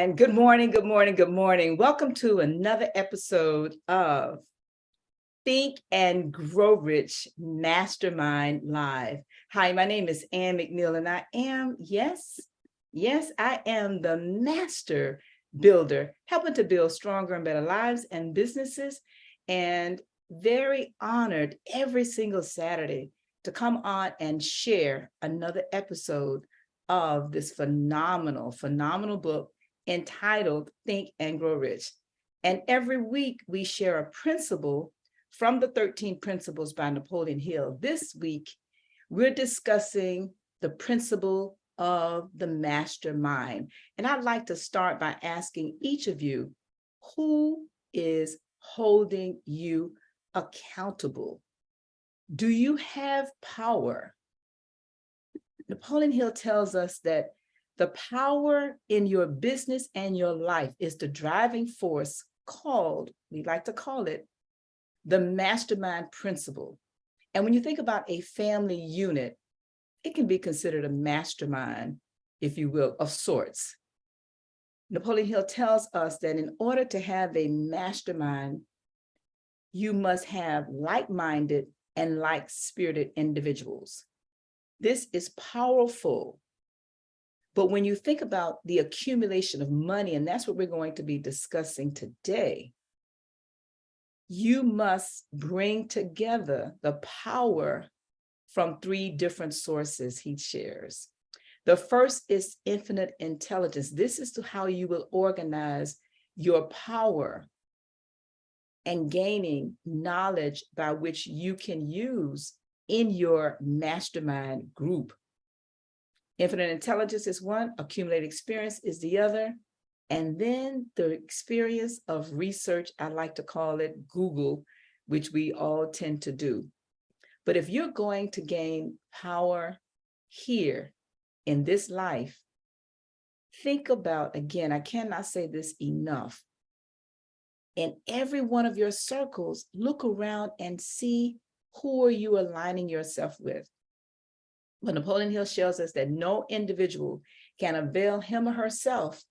And good morning, good morning, good morning. Welcome to another episode of Think and Grow Rich Mastermind Live. Hi, my name is Ann McNeil, and I am, yes, I am the master builder, helping to build stronger and better lives and businesses, and very honored every single Saturday to come on and share another episode of this phenomenal book entitled Think and Grow Rich. And every week we share a principle from the 13 Principles by Napoleon Hill. This week, we're discussing the principle of the mastermind. And I'd like to start by asking each of you, who is holding you accountable? Do you have power? Napoleon Hill tells us that the power in your business and your life is the driving force called, we like to call it, the mastermind principle. And when you think about a family unit, it can be considered a mastermind, if you will, of sorts. Napoleon Hill tells us that in order to have a mastermind, you must have like-minded and like-spirited individuals. This is powerful. But when you think about the accumulation of money, and that's what we're going to be discussing today, you must bring together the power from three different sources he shares. The first is infinite intelligence. This is how you will organize your power and gaining knowledge by which you can use in your mastermind group. Infinite intelligence is one, accumulated experience is the other, and then the experience of research, I like to call it Google, which we all tend to do. But if you're going to gain power here in this life, think about, again, I cannot say this enough. In every one of your circles, look around and see who are you aligning yourself with. But Napoleon Hill shows us that no individual can avail him or herself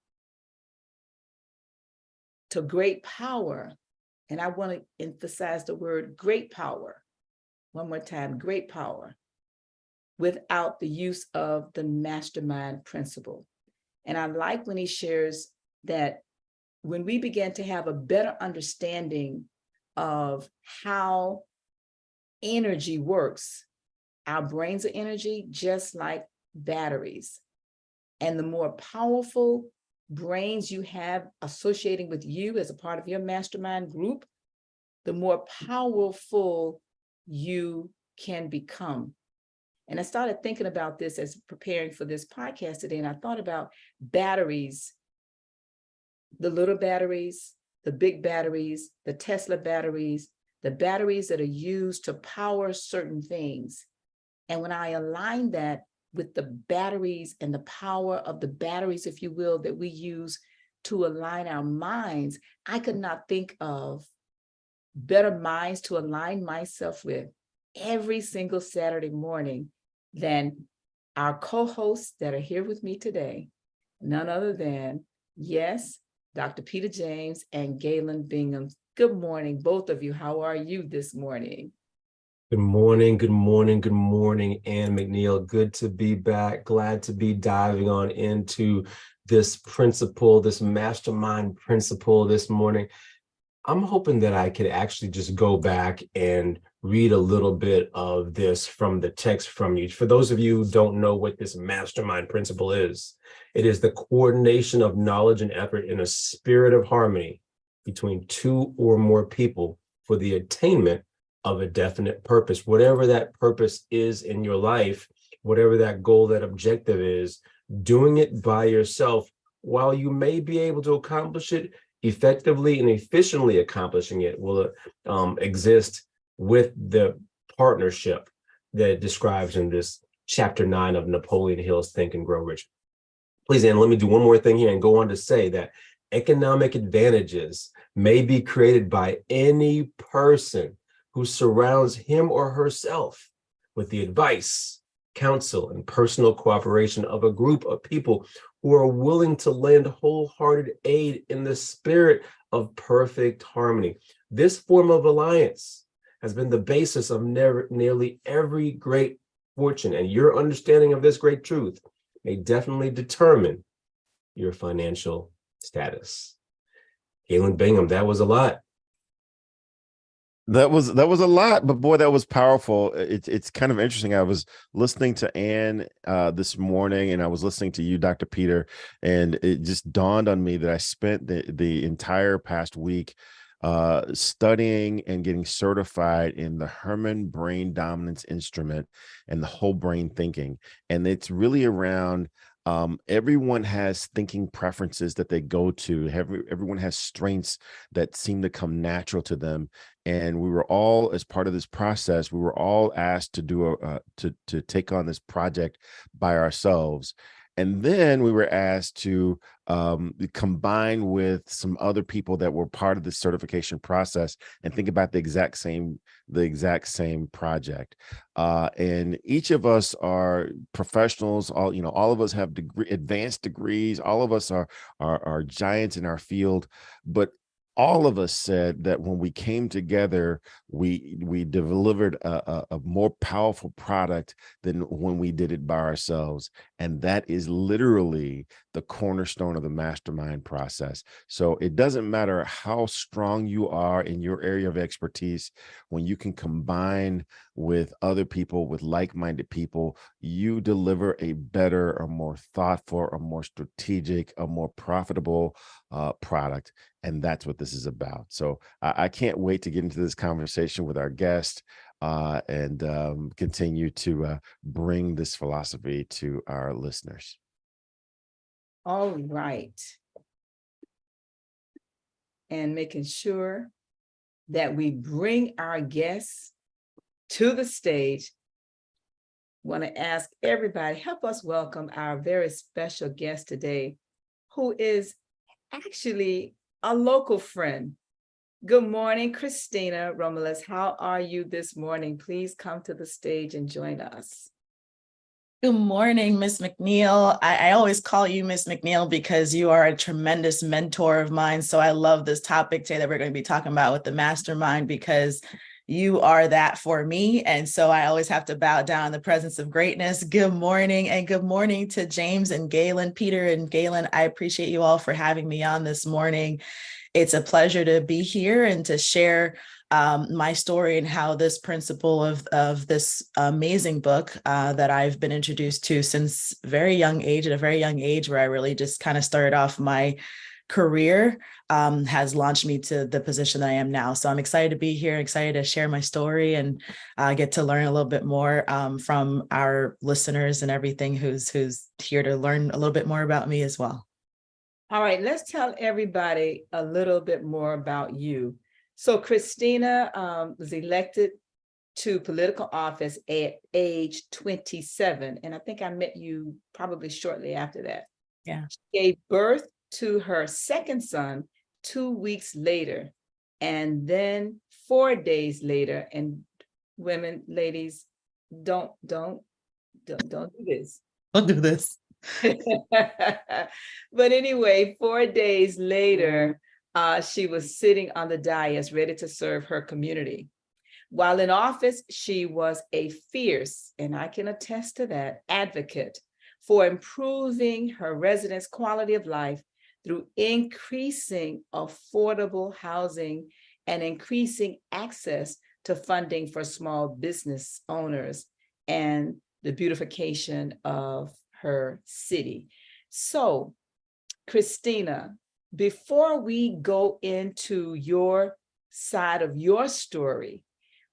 to great power. And I want to emphasize the word great power. One more time, great power, without the use of the mastermind principle. And I like when he shares that when we begin to have a better understanding of how energy works, our brains are energy just like batteries. And the more powerful brains you have associating with you as a part of your mastermind group, the more powerful you can become. And I started thinking about this as preparing for this podcast today, and I thought about batteries, the little batteries, the big batteries, the Tesla batteries, the batteries that are used to power certain things. And when I align that with the batteries and the power of the batteries, if you will, that we use to align our minds, I could not think of better minds to align myself with every single Saturday morning than our co-hosts that are here with me today, none other than, yes, Dr. Peter James and Galen Bingham. Good morning, both of you. How are you this morning? Good morning, good morning, good morning, Ann McNeil. Good to be back. Glad to be diving on into this principle, this mastermind principle this morning. I'm hoping that I could actually just go back and read a little bit of this from the text from you. For those of you who don't know what this mastermind principle is, it is the coordination of knowledge and effort in a spirit of harmony between two or more people for the attainment of a definite purpose. Whatever that purpose is in your life, whatever that goal, that objective is, doing it by yourself, while you may be able to accomplish it, effectively and efficiently accomplishing it will exist with the partnership that it describes in this chapter 9 of Napoleon Hill's Think and Grow Rich. Please, Ann, let me do one more thing here and go on to say that economic advantages may be created by any person who surrounds him or herself with the advice, counsel and personal cooperation of a group of people who are willing to lend wholehearted aid in the spirit of perfect harmony. This form of alliance has been the basis of nearly every great fortune, and your understanding of this great truth may definitely determine your financial status. Galen Bingham, that was a lot. That was a lot, but boy, that was powerful. It's kind of interesting. I was listening to Ann this morning, and I was listening to you, Dr. Peter, and it just dawned on me that I spent the entire past week studying and getting certified in the Herman Brain Dominance Instrument and the whole brain thinking. And it's really around everyone has thinking preferences that they go to. Everyone has strengths that seem to come natural to them. And we were all, as part of this process, we were all asked to do to take on this project by ourselves. And then we were asked to combine with some other people that were part of the certification process and think about the exact same project. And each of us are professionals. All of us have advanced degrees. All of us are giants in our field, but all of us said that when we came together, we delivered a more powerful product than when we did it by ourselves. And that is literally the cornerstone of the mastermind process. So it doesn't matter how strong you are in your area of expertise, when you can combine with other people, with like-minded people, you deliver a better, a more thoughtful, a more strategic, a more profitable product. And that's what this is about. So I can't wait to get into this conversation with our guest and continue to bring this philosophy to our listeners. All right. And making sure that we bring our guests to the stage. Want to ask everybody, help us welcome our very special guest today, who is actually a local friend. Good morning, Christina ROMELUS. How are you this morning? Please come to the stage and join us. Good morning, Miss McNeil. I always call you Miss McNeil because you are a tremendous mentor of mine. So I love this topic today that we're going to be talking about with the mastermind, because you are that for me. And so I always have to bow down in the presence of greatness. Good morning, and good morning to James and Galen. Peter and Galen, I appreciate you all for having me on this morning. It's a pleasure to be here and to share my story and how this principle of this amazing book that I've been introduced to since at a very young age, where I really just kind of started off my career, has launched me to the position that I am now. So I'm excited to be here, excited to share my story and get to learn a little bit more from our listeners and everything who's here to learn a little bit more about me as well. All right, let's tell everybody a little bit more about you. So Christina was elected to political office at age 27. And I think I met you probably shortly after that. Yeah. She gave birth to her second son 2 weeks later. And then 4 days later, and women, ladies, don't do this. Don't do this. But anyway, 4 days later, she was sitting on the dais ready to serve her community. While in office, she was a fierce, and I can attest to that, advocate for improving her residents' quality of life through increasing affordable housing and increasing access to funding for small business owners and the beautification of her city. So, Christina, before we go into your side of your story,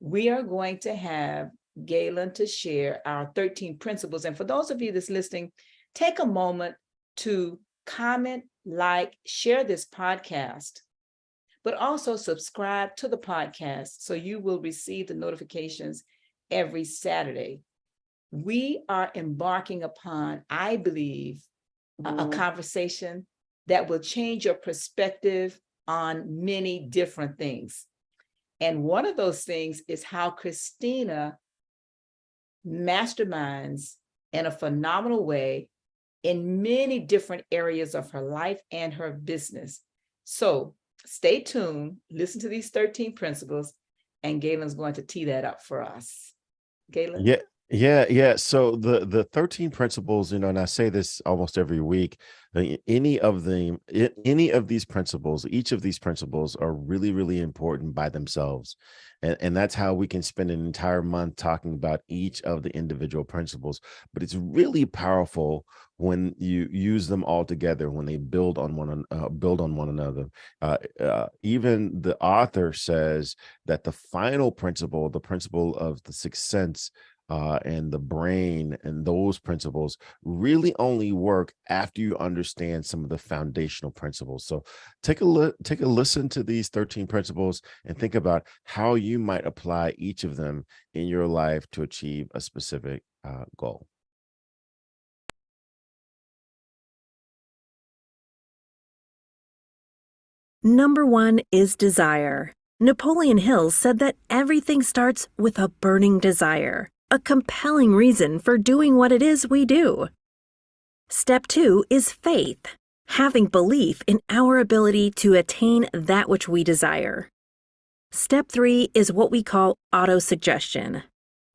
we are going to have Galen to share our 13 principles. And for those of you that's listening, take a moment to comment, like, share this podcast, but also subscribe to the podcast so you will receive the notifications every Saturday. We are embarking upon, I believe, a conversation that will change your perspective on many different things. And one of those things is how Christina masterminds in a phenomenal way in many different areas of her life and her business. So stay tuned, listen to these 13 principles, and Galen's going to tee that up for us. Galen? Yeah. So the 13 principles, and I say this almost every week, any of these principles, each of these principles are really, really important by themselves. And that's how we can spend an entire month talking about each of the individual principles. But it's really powerful when you use them all together, when they build on one another. Even the author says that the final principle, the principle of the sixth sense, and the brain, and those principles really only work after you understand some of the foundational principles. So take a listen to these 13 principles and think about how you might apply each of them in your life to achieve a specific goal. Number 1 is desire. Napoleon Hill said that everything starts with a burning desire, a compelling reason for doing what it is we do. Step 2 is faith, having belief in our ability to attain that which we desire. Step 3 is what we call autosuggestion.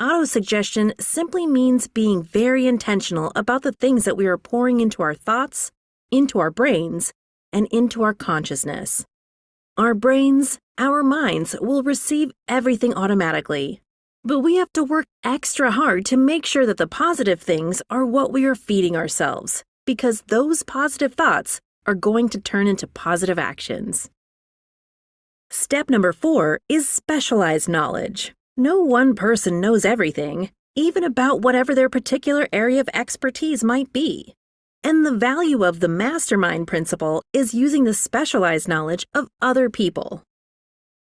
Autosuggestion simply means being very intentional about the things that we are pouring into our thoughts, into our brains, and into our consciousness. Our brains, our minds will receive everything automatically, but we have to work extra hard to make sure that the positive things are what we are feeding ourselves, because those positive thoughts are going to turn into positive actions. Step number 4 is specialized knowledge. No one person knows everything, even about whatever their particular area of expertise might be. And the value of the mastermind principle is using the specialized knowledge of other people.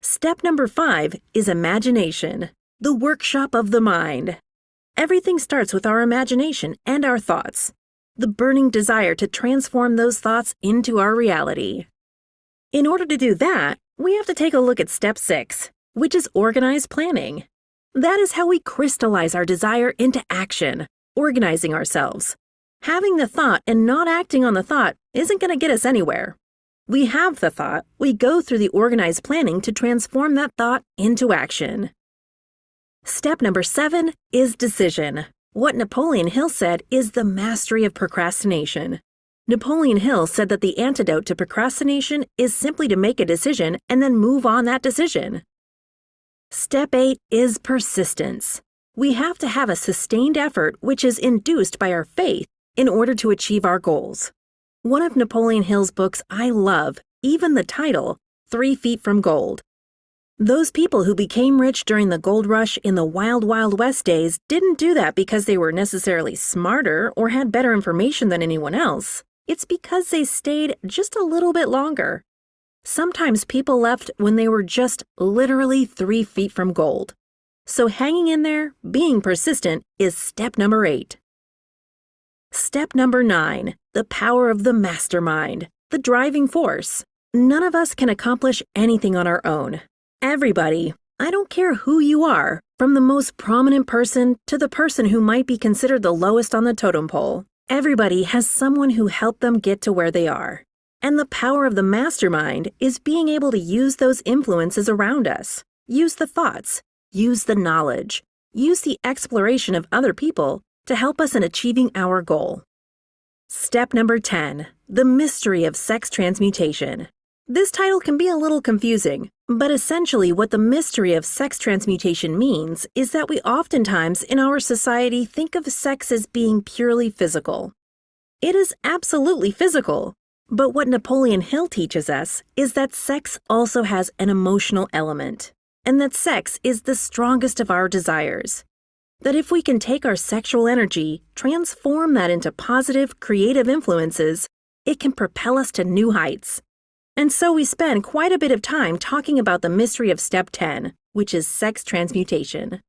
Step number 5 is imagination, the workshop of the mind. Everything starts with our imagination and our thoughts, the burning desire to transform those thoughts into our reality. In order to do that, we have to take a look at step 6, which is organized planning. That is how we crystallize our desire into action, organizing ourselves. Having the thought and not acting on the thought isn't going to get us anywhere. We have the thought, we go through the organized planning to transform that thought into action. Step number 7 is decision. What Napoleon Hill said is the mastery of procrastination. Napoleon Hill said that the antidote to procrastination is simply to make a decision and then move on that decision. Step 8 is persistence. We have to have a sustained effort which is induced by our faith in order to achieve our goals. One of Napoleon Hill's books I love, even the title, 3 Feet from Gold. Those people who became rich during the gold rush in the Wild Wild West days didn't do that because they were necessarily smarter or had better information than anyone else. It's because they stayed just a little bit longer. Sometimes people left when they were just literally 3 feet from gold. So hanging in there, being persistent, is step number 8. Step number 9, the power of the mastermind, the driving force. None of us can accomplish anything on our own. Everybody, I don't care who you are, from the most prominent person to the person who might be considered the lowest on the totem pole, everybody has someone who helped them get to where they are. And the power of the mastermind is being able to use those influences around us, use the thoughts, use the knowledge, use the exploration of other people to help us in achieving our goal. Step number 10, the mystery of sex transmutation. This title can be a little confusing, but essentially what the mystery of sex transmutation means is that we oftentimes in our society think of sex as being purely physical. It is absolutely physical, but what Napoleon Hill teaches us is that sex also has an emotional element, and that sex is the strongest of our desires. That if we can take our sexual energy, transform that into positive, creative influences, it can propel us to new heights. And so we spend quite a bit of time talking about the mystery of step 10, which is sex transmutation.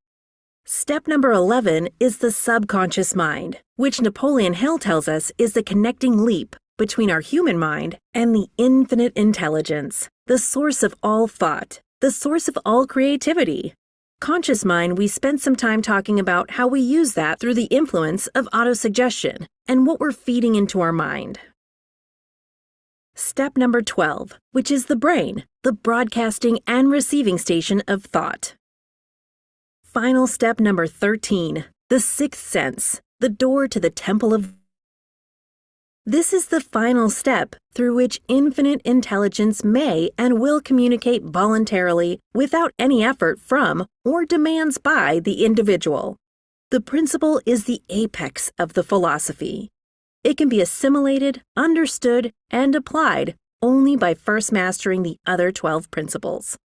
Step number 11 is the subconscious mind, which Napoleon Hill tells us is the connecting leap between our human mind and the infinite intelligence, the source of all thought, the source of all creativity. Conscious mind, we spent some time talking about how we use that through the influence of autosuggestion and what we're feeding into our mind. Step number 12, which is the brain, the broadcasting and receiving station of thought. Final step number 13, the sixth sense, the door to the temple of. This is the final step through which infinite intelligence may and will communicate voluntarily without any effort from or demands by the individual. The principle is the apex of the philosophy. It can be assimilated, understood, and applied only by first mastering the other 12 principles.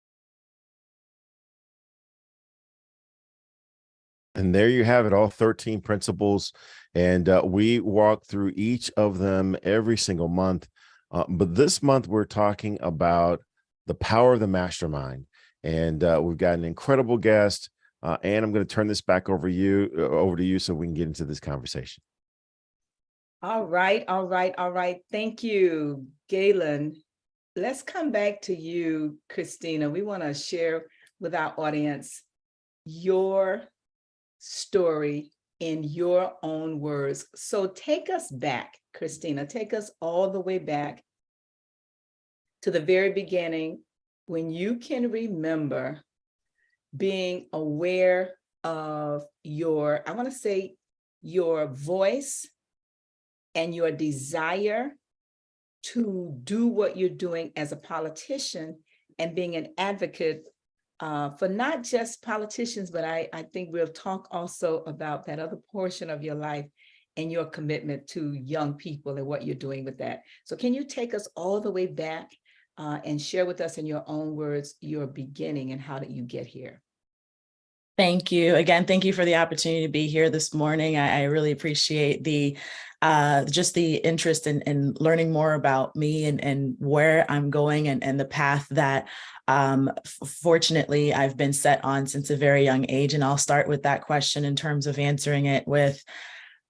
And there you have it, all 13 principles. And we walk through each of them every single month. But this month, we're talking about the power of the mastermind. And we've got an incredible guest. And I'm going to turn this back over to you so we can get into this conversation. All right. Thank you, Galen. Let's come back to you, Christina. We want to share with our audience your story in your own words. So take us back, Christina. Take us all the way back to the very beginning when you can remember being aware of your voice and your desire to do what you're doing as a politician and being an advocate for not just politicians, but I think we'll talk also about that other portion of your life and your commitment to young people and what you're doing with that. So can you take us all the way back and share with us in your own words, your beginning and how did you get here? Thank you. Again, thank you for the opportunity to be here this morning. I really appreciate the just the interest in learning more about me and where I'm going and the path that fortunately I've been set on since a very young age. And I'll start with that question in terms of answering it with,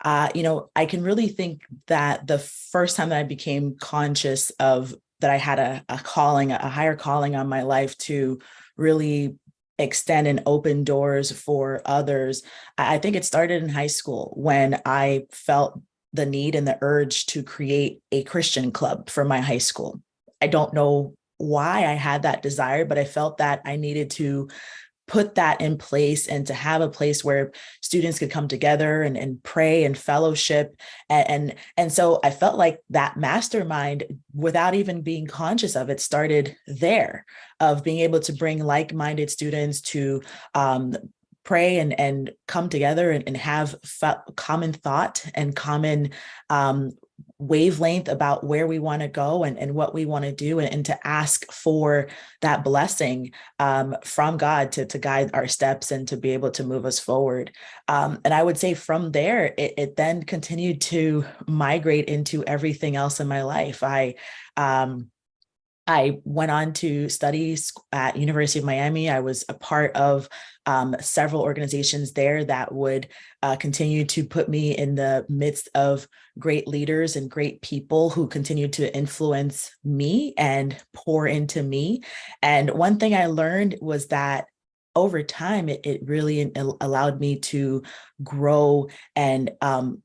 I can really think that the first time that I became conscious of that I had a calling, a higher calling on my life to really extend and open doors for others. I think it started in high school when I felt the need and the urge to create a Christian club for my high school. I don't know why I had that desire, but I felt that I needed to put that in place and to have a place where students could come together and pray and fellowship. And so I felt like that mastermind, without even being conscious of it, started there, of being able to bring like-minded students to pray and come together and have common thought and common wavelength about where we want to go and what we want to do, and to ask for that blessing from God to guide our steps and to be able to move us forward. And I would say from there, it then continued to migrate into everything else in my life. I went on to study at University of Miami. I was a part of several organizations there that would continue to put me in the midst of great leaders and great people who continue to influence me and pour into me. And one thing I learned was that over time, it really allowed me to grow and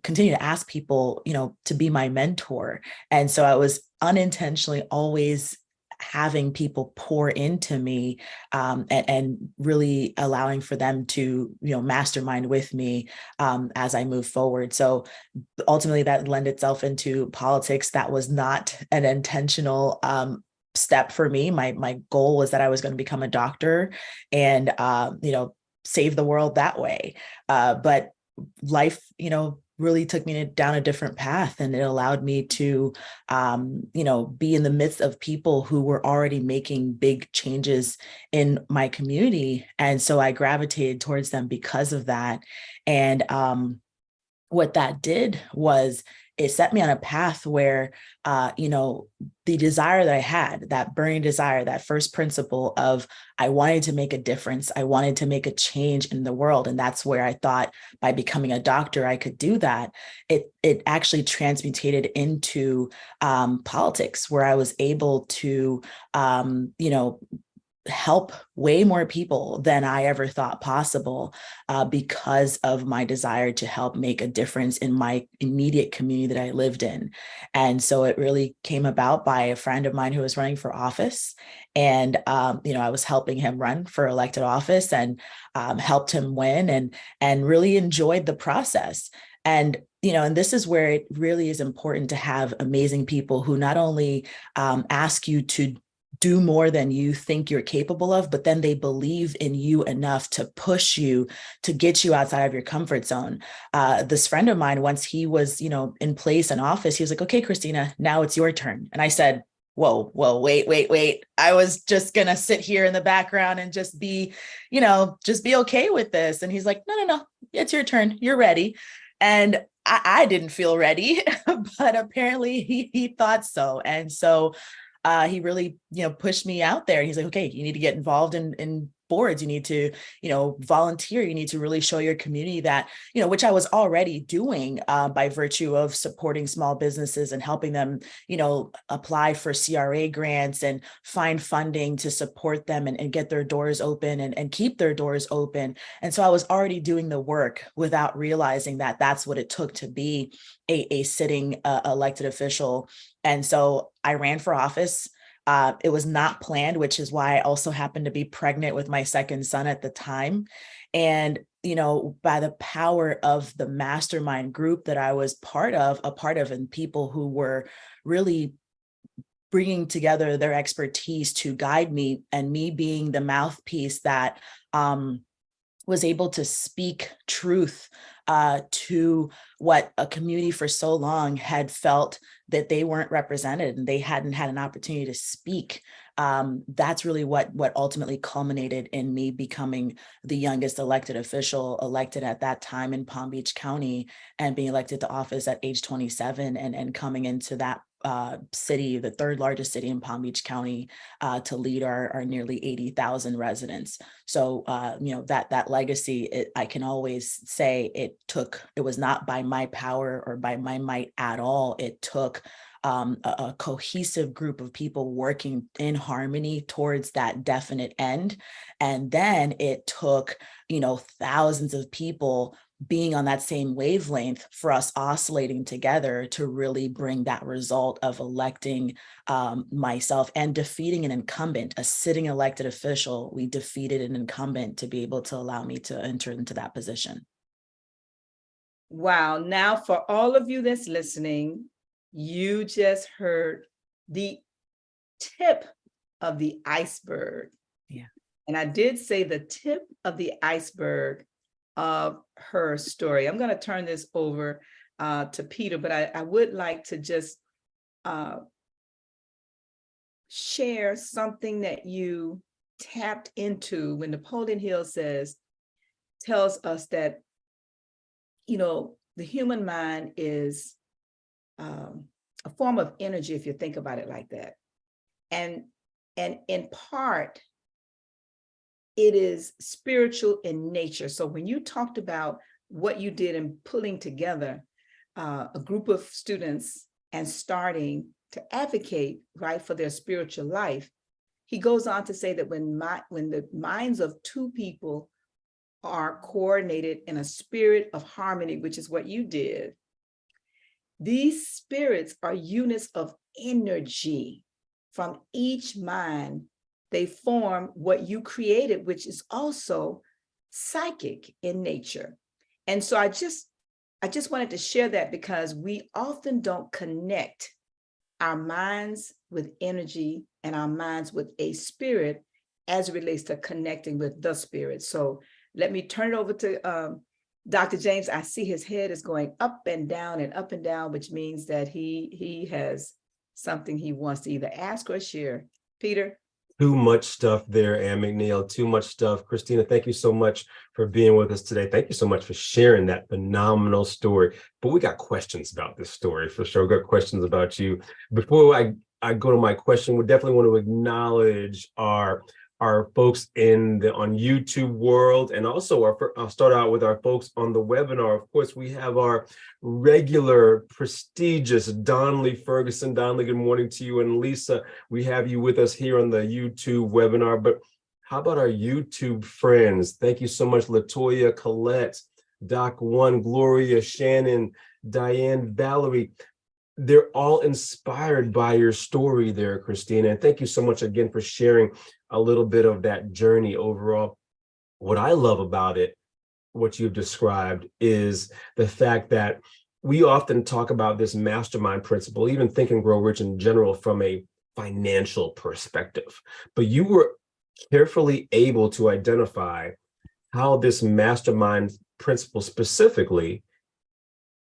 continue to ask people, to be my mentor. And so I was unintentionally always having people pour into me and really allowing for them to, mastermind with me as I move forward. So ultimately that lent itself into politics. That was not an intentional step for me. My goal was that I was going to become a doctor and, save the world that way. But life, really took me down a different path, and it allowed me to, be in the midst of people who were already making big changes in my community. And so I gravitated towards them because of that. And what that did was it set me on a path where, the desire that I had, that burning desire, that first principle of I wanted to make a difference. I wanted to make a change in the world. And that's where I thought by becoming a doctor, I could do that. It actually transmutated into politics, where I was able to, help way more people than I ever thought possible, because of my desire to help make a difference in my immediate community that I lived in. And so it really came about by a friend of mine who was running for office. And, I was helping him run for elected office, and helped him win, and really enjoyed the process. And and this is where it really is important to have amazing people who not only ask you to do more than you think you're capable of, but then they believe in you enough to push you, to get you outside of your comfort zone. This friend of mine, once he was, in place in office, he was like, okay, Christina, now it's your turn. And I said, whoa, wait. I was just going to sit here in the background and just be okay with this. And he's like, no, it's your turn. You're ready. And I didn't feel ready, but apparently he thought so. And so he really, pushed me out there. He's like, okay, you need to get involved in boards. You need to, volunteer. You need to really show your community that, which I was already doing by virtue of supporting small businesses and helping them, apply for CRA grants and find funding to support them and get their doors open and keep their doors open. And so I was already doing the work without realizing that that's what it took to be a sitting elected official. And so I ran for office. It was not planned, which is why I also happened to be pregnant with my second son at the time. And, by the power of the mastermind group that I was a part of, and people who were really bringing together their expertise to guide me, and me being the mouthpiece that was able to speak truth to what a community for so long had felt that they weren't represented and they hadn't had an opportunity to speak. That's really what ultimately culminated in me becoming the youngest elected official, elected at that time in Palm Beach County, and being elected to office at age 27, and coming into that city, the third largest city in Palm Beach County, to lead our nearly 80,000 residents. So, that legacy, I can always say it was not by my power or by my might at all. It took a cohesive group of people working in harmony towards that definite end. And then it took, thousands of people being on that same wavelength for us oscillating together to really bring that result of electing myself and defeating an incumbent, a sitting elected official. We defeated an incumbent to be able to allow me to enter into that position. Wow. Now, for all of you that's listening, you just heard the tip of the iceberg. Yeah. And I did say the tip of the iceberg of her story. I'm going to turn this over to Peter, but I would like to just share something that you tapped into when Napoleon Hill tells us that, the human mind is a form of energy, if you think about it like that. And in part, it is spiritual in nature. So when you talked about what you did in pulling together a group of students and starting to advocate, right, for their spiritual life, he goes on to say that when the minds of two people are coordinated in a spirit of harmony, which is what you did, these spirits are units of energy. From each mind, they form what you created, which is also psychic in nature. And so I just wanted to share that because we often don't connect our minds with energy and our minds with a spirit as it relates to connecting with the spirit. So let me turn it over to Dr. James. I see his head is going up and down, which means that he has something he wants to either ask or share. Peter? Too much stuff there, Ann McNeil, too much stuff. Christina, thank you so much for being with us today. Thank you so much for sharing that phenomenal story. But we got questions about this story for sure. We got questions about you. Before I go to my question, we definitely want to acknowledge our our folks on YouTube world, and also I'll start out with our folks on the webinar. Of course, we have our regular prestigious Donnelly Ferguson. Donnelly, good morning to you. And Lisa, we have you with us here on the YouTube webinar, but how about our YouTube friends? Thank you so much, Latoya, Colette, Doc One, Gloria, Shannon, Diane, Valerie. They're all inspired by your story there, Christina. And thank you so much again for sharing a little bit of that journey overall. What I love about it, what you've described, is the fact that we often talk about this mastermind principle, even Think and Grow Rich in general, from a financial perspective. But you were carefully able to identify how this mastermind principle specifically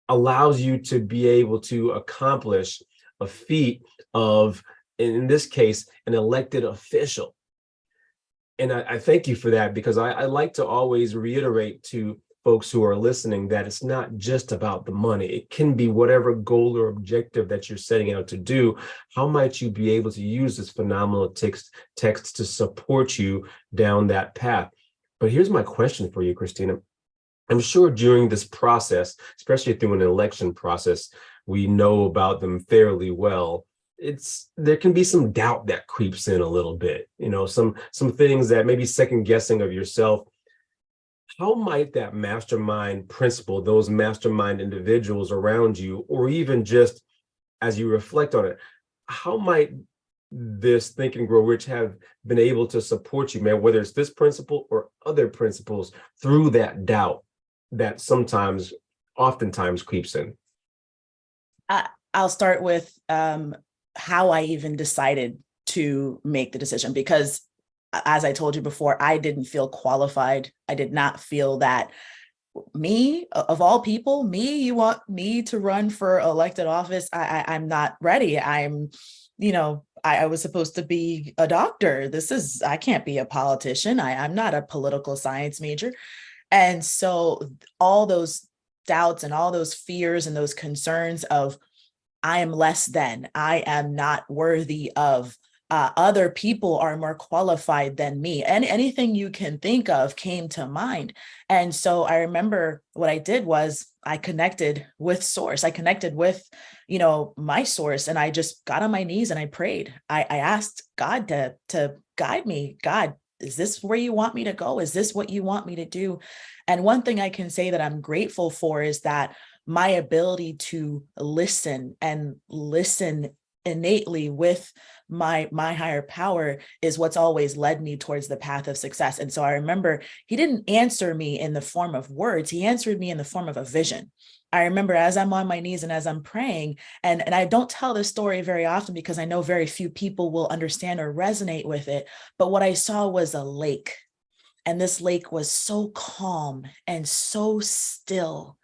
allows you to be able to accomplish a feat of, in this case, an elected official. And I thank you for that, because I like to always reiterate to folks who are listening that it's not just about the money. It can be whatever goal or objective that you're setting out to do. How might you be able to use this phenomenal text to support you down that path? But here's my question for you, Christina. I'm sure during this process, especially through an election process, we know about them fairly well. There can be some doubt that creeps in a little bit, some things that maybe second guessing of yourself. How might that mastermind principle, those mastermind individuals around you, or even just as you reflect on it, how might this Think and Grow Rich have been able to support you, man, whether it's this principle or other principles, through that doubt that oftentimes creeps in? I'll start with how I even decided to make the decision, because as I told you before, I didn't feel qualified. I did not feel that me, of all people, you want me to run for elected office? I'm not ready. I was supposed to be a doctor. I can't be a politician. I'm not a political science major. And so all those doubts and all those fears and those concerns of I am less than, I am not worthy of, other people are more qualified than me, and anything you can think of came to mind. And so I remember what I did was I connected with source. I connected with, my source, and I just got on my knees and I prayed. I asked God to guide me. God, is this where you want me to go? Is this what you want me to do? And one thing I can say that I'm grateful for is that my ability to listen innately with my higher power is what's always led me towards the path of success. And so I remember he didn't answer me in the form of words. He answered me in the form of a vision. I remember as I'm on my knees and as I'm praying, and I don't tell this story very often because I know very few people will understand or resonate with it. But what I saw was a lake, and this lake was so calm and so still.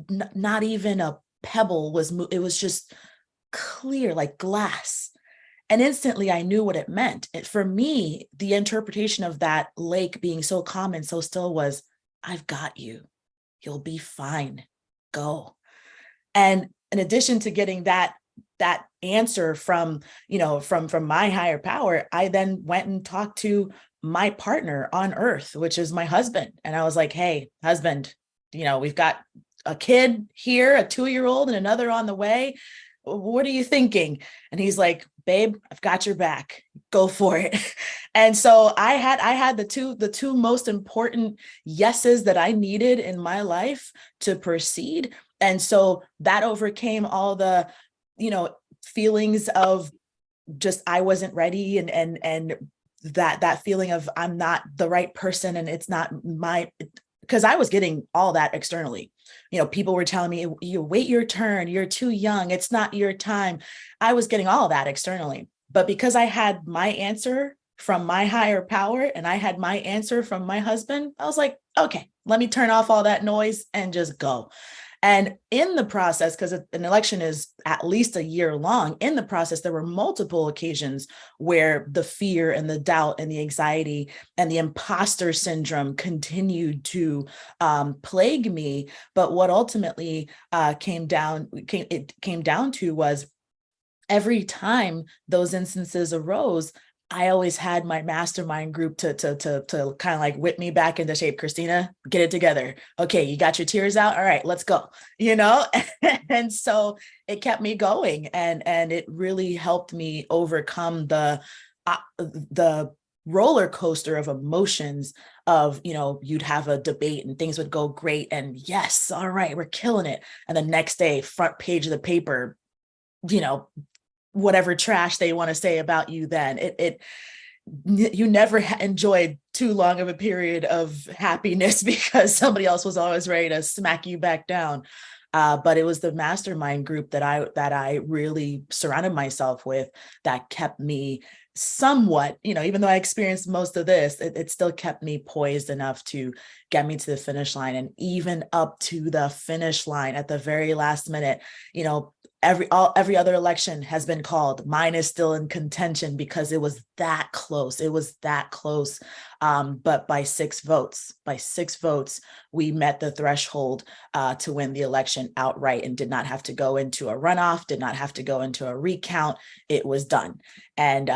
Not even a pebble was moved. It was just clear like glass. And instantly I knew what it meant. For me, the interpretation of that lake being so calm and so still was, I've got you. You'll be fine. Go. And in addition to getting that answer from my higher power, I then went and talked to my partner on earth, which is my husband. And I was like, hey, husband, we've got a kid here, a 2-year-old, and another on the way. What are you thinking? And he's like, babe, I've got your back. Go for it. And so I had the two most important yeses that I needed in my life to proceed. And so that overcame all the, feelings of just, I wasn't ready. And that feeling of I'm not the right person. And it's not because I was getting all that externally. People were telling me, you wait your turn, you're too young, it's not your time. I was getting all that externally. But because I had my answer from my higher power and I had my answer from my husband, I was like, okay, let me turn off all that noise and just go. And in the process, because an election is at least a year long, in the process, there were multiple occasions where the fear and the doubt and the anxiety and the imposter syndrome continued to plague me. But what ultimately came down to was every time those instances arose, I always had my mastermind group to kind of like whip me back into shape. Christina, get it together. Okay, you got your tears out. All right, let's go. And so it kept me going, and it really helped me overcome the roller coaster of emotions of, you'd have a debate and things would go great, and yes, all right, we're killing it. And the next day, front page of the paper, whatever trash they want to say about you, then you never enjoyed too long of a period of happiness because somebody else was always ready to smack you back down. But it was the mastermind group that I really surrounded myself with that kept me somewhat, even though I experienced most of this, it still kept me poised enough to get me to the finish line. And even up to the finish line at the very last minute, every other election has been called. Mine is still in contention because it was that close. But by 6 votes, we met the threshold to win the election outright and did not have to go into a runoff, did not have to go into a recount. It was done. And,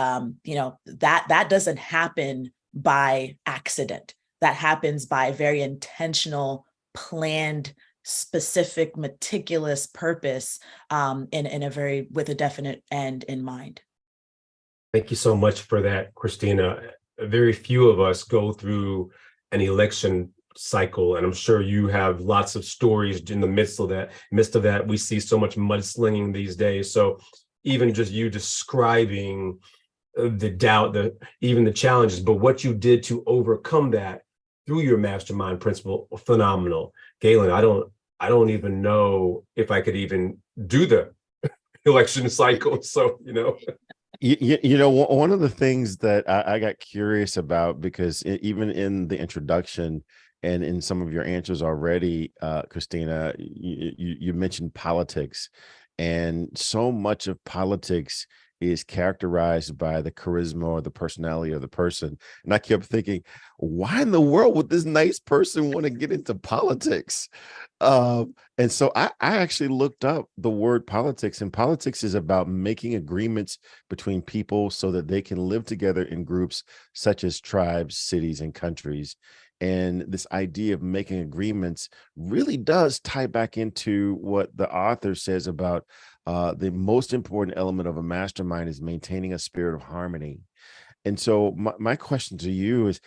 that doesn't happen by accident. That happens by very intentional, planned, specific, meticulous purpose, with a definite end in mind. Thank you so much for that, Christina. Very few of us go through an election cycle, and I'm sure you have lots of stories in the midst of that. We see so much mudslinging these days. So even just you describing the doubt, even the challenges, but what you did to overcome that through your mastermind principle, phenomenal. Galen, I don't even know if I could even do the election cycle. So, one of the things that I got curious about, because even in the introduction and in some of your answers already, Christina, you mentioned politics, and so much of politics is characterized by the charisma or the personality of the person. And I kept thinking, why in the world would this nice person want to get into politics? And so I actually looked up the word politics, and politics is about making agreements between people so that they can live together in groups such as tribes, cities, and countries. And this idea of making agreements really does tie back into what the author says about the most important element of a mastermind is maintaining a spirit of harmony. And so my question to you is,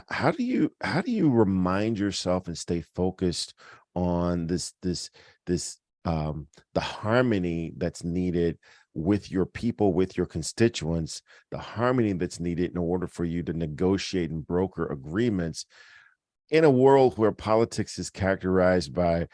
how do you remind yourself and stay focused on the harmony that's needed with your people, with your constituents, the harmony that's needed in order for you to negotiate and broker agreements in a world where politics is characterized by,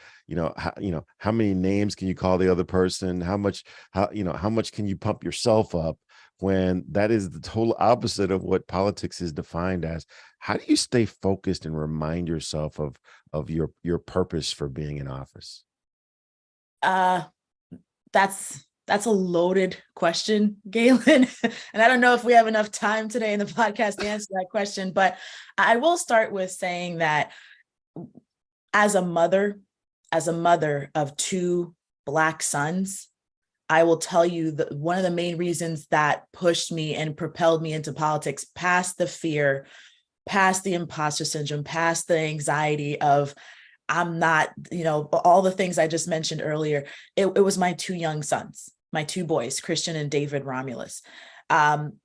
how many names can you call the other person? How much can you pump yourself up, when that is the total opposite of what politics is defined as? How do you stay focused and remind yourself of your purpose for being in office? That's a loaded question, Galen. And I don't know if we have enough time today in the podcast to answer that question, but I will start with saying that as a mother of 2 Black sons, I will tell you that one of the main reasons that pushed me and propelled me into politics, past the fear, past the imposter syndrome, past the anxiety of I'm not, all the things I just mentioned earlier, it was my 2 young sons, my 2 boys, Christian and David Romulus.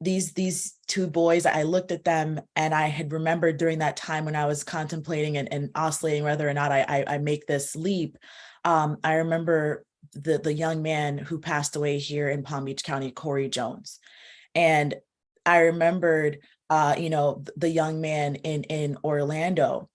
These 2 boys, I looked at them and I had remembered during that time when I was contemplating and oscillating whether or not I make this leap. I remember the young man who passed away here in Palm Beach County, Corey Jones. And I remembered, the young man in Orlando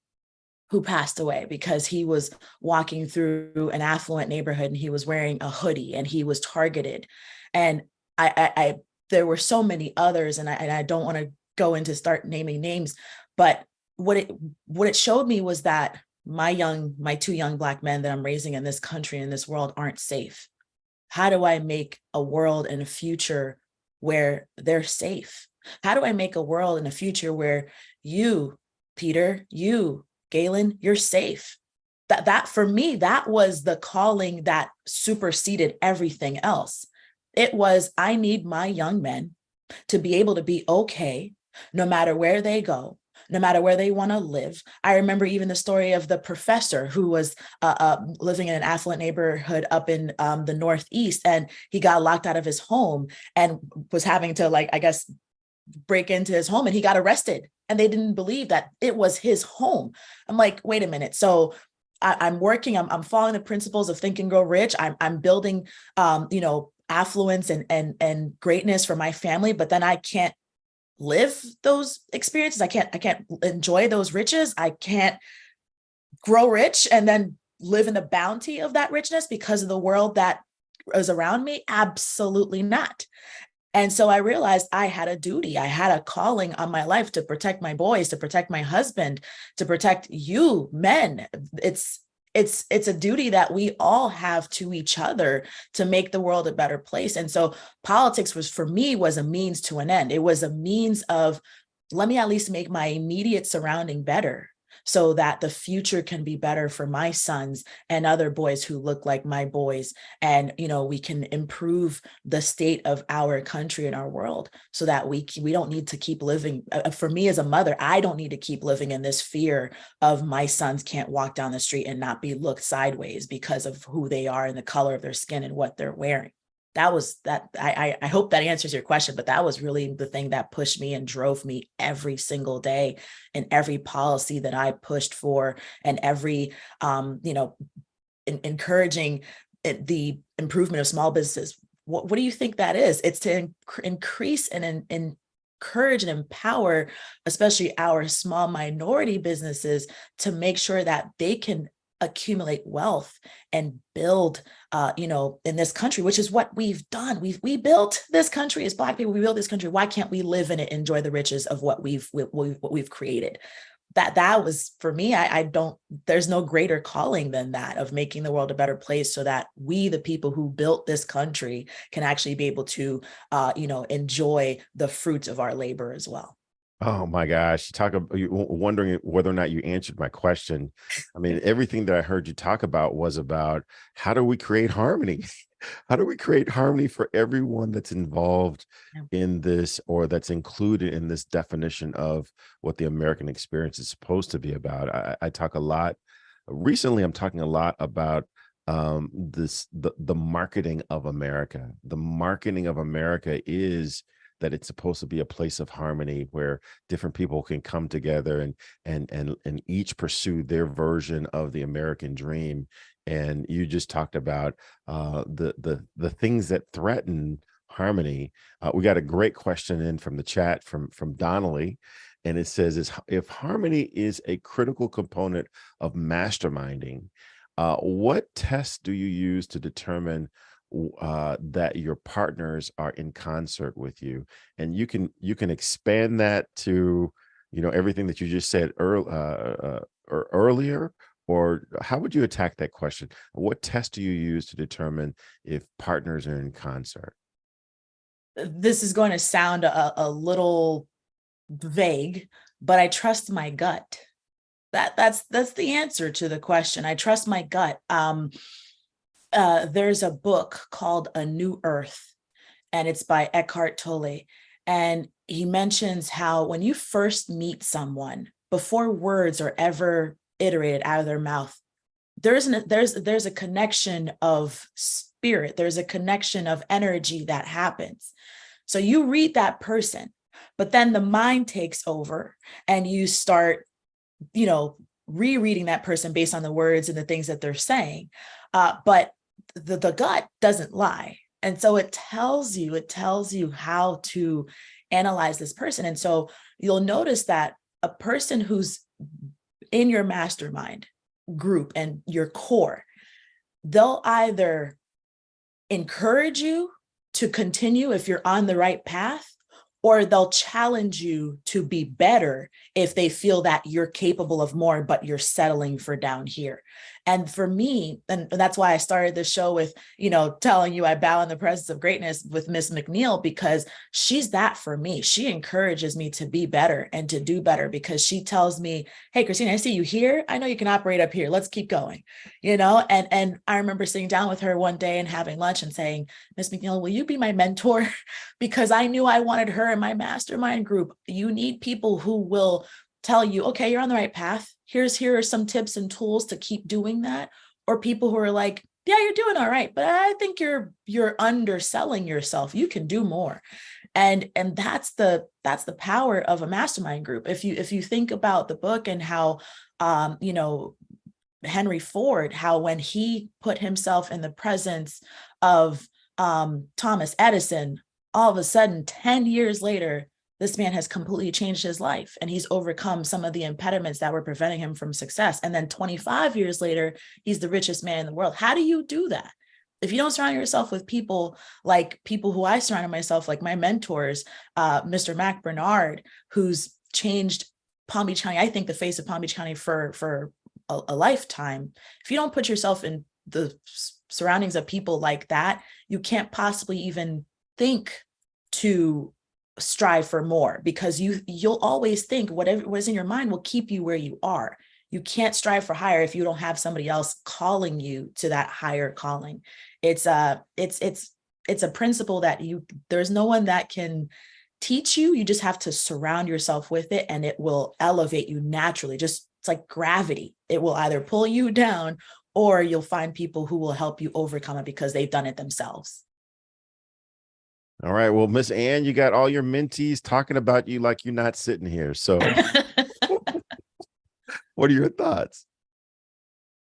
who passed away because he was walking through an affluent neighborhood and he was wearing a hoodie and he was targeted. And I there were so many others, and I don't want to go into start naming names, but what it showed me was that my 2 young Black men that I'm raising in this country, in this world, aren't safe. How do I make a world and a future where they're safe? How do I make a world and a future where you, Peter, you, Galen, you're safe? That for me, that was the calling that superseded everything else. It was, I need my young men to be able to be okay, no matter where they go, no matter where they want to live. I remember even the story of the professor who was living in an affluent neighborhood up in the Northeast, and he got locked out of his home and was having to, like, I guess, break into his home, and he got arrested, and they didn't believe that it was his home. I'm like, wait a minute. So I'm following the principles of Think and Grow Rich. I'm building, affluence and greatness for my family, but then I can't live those experiences. I can't enjoy those riches. I can't grow rich and then live in the bounty of that richness because of the world that is around me. Absolutely not. And so I realized I had a duty. I had a calling on my life to protect my boys, to protect my husband, to protect you men. It's a duty that we all have to each other to make the world a better place. And so politics was a means to an end. It was a means of, let me at least make my immediate surrounding better, so that the future can be better for my sons and other boys who look like my boys. And, we can improve the state of our country and our world, so that we don't need to keep living. For me as a mother, I don't need to keep living in this fear of my sons can't walk down the street and not be looked sideways because of who they are and the color of their skin and what they're wearing. I hope that answers your question, but that was really the thing that pushed me and drove me every single day, in every policy that I pushed for, and every, encouraging the improvement of small businesses. What do you think that is? It's to increase and encourage and empower, especially our small minority businesses, to make sure that they can accumulate wealth and build, in this country, which is what we've done. We built this country as Black people. We built this country. Why can't we live in it, enjoy the riches of what we've created? That was, for me, there's no greater calling than that, of making the world a better place, so that we, the people who built this country, can actually be able to, enjoy the fruits of our labor as well. Oh my gosh. You wondering whether or not you answered my question. I mean, everything that I heard you talk about was about, how do we create harmony? How do we create harmony for everyone that's involved in this, or that's included in this definition of what the American experience is supposed to be about? I talk a lot. Recently, I'm talking a lot about the marketing of America. The marketing of America is that it's supposed to be a place of harmony, where different people can come together and each pursue their version of the American dream. And you just talked about the things that threaten harmony. We got a great question in from the chat from Donnelly, and it says, if harmony is a critical component of masterminding, what tests do you use to determine that your partners are in concert with you? And you can expand that to everything that you just said earlier, or how would you attack that question? What test do you use to determine if partners are in concert? This is going to sound a little vague, but I trust my gut. That's the answer to the question. I trust my gut. There's a book called A New Earth, and it's by Eckhart Tolle. And he mentions how when you first meet someone, before words are ever iterated out of their mouth, there's a connection of spirit. There's a connection of energy that happens. So you read that person, but then the mind takes over, and you start, rereading that person based on the words and the things that they're saying. But the gut doesn't lie. And so it tells you how to analyze this person. And so you'll notice that a person who's in your mastermind group and your core, they'll either encourage you to continue if you're on the right path, or they'll challenge you to be better if they feel that you're capable of more, but you're settling for down here. And for me, and that's why I started the show with, telling you I bow in the presence of greatness with Miss McNeil, because she's that for me. She encourages me to be better and to do better, because she tells me, hey, Christina, I see you here. I know you can operate up here. Let's keep going, and I remember sitting down with her one day and having lunch and saying, Miss McNeil, will you be my mentor? Because I knew I wanted her in my mastermind group. You need people who will tell you, okay, you're on the right path. Here are some tips and tools to keep doing that. Or people who are like, yeah, you're doing all right, but I think you're underselling yourself. You can do more. And that's the power of a mastermind group. If you think about the book and how Henry Ford, how when he put himself in the presence of Thomas Edison, all of a sudden 10 years later, this man has completely changed his life, and he's overcome some of the impediments that were preventing him from success. And then 25 years later, he's the richest man in the world. How do you do that? If you don't surround yourself with people who I surrounded myself, like my mentors, Mr. Mac Bernard, who's changed Palm Beach County, I think the face of Palm Beach County for a lifetime. If you don't put yourself in the surroundings of people like that, you can't possibly even think to strive for more, because you'll always think whatever was in your mind will keep you where you are. You can't strive for higher if you don't have somebody else calling you to that higher calling. It's a principle that there's no one that can teach you. You just have to surround yourself with it, and it will elevate you naturally. It's like gravity. It will either pull you down, or you'll find people who will help you overcome it because they've done it themselves. All right. Well, Miss Ann, you got all your mentees talking about you like you're not sitting here. So what are your thoughts?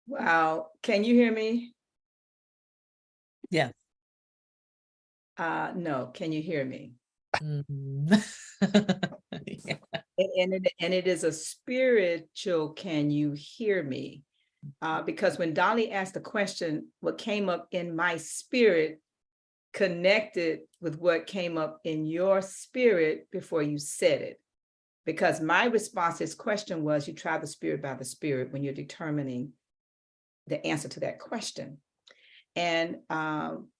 Wow. Can you hear me? Yeah. No. Can you hear me? Mm-hmm. Yeah. And it is a spiritual, can you hear me? Because when Dolly asked the question, what came up in my spirit connected with what came up in your spirit before you said it. Because my response to his question was, you try the spirit by the spirit when you're determining the answer to that question. And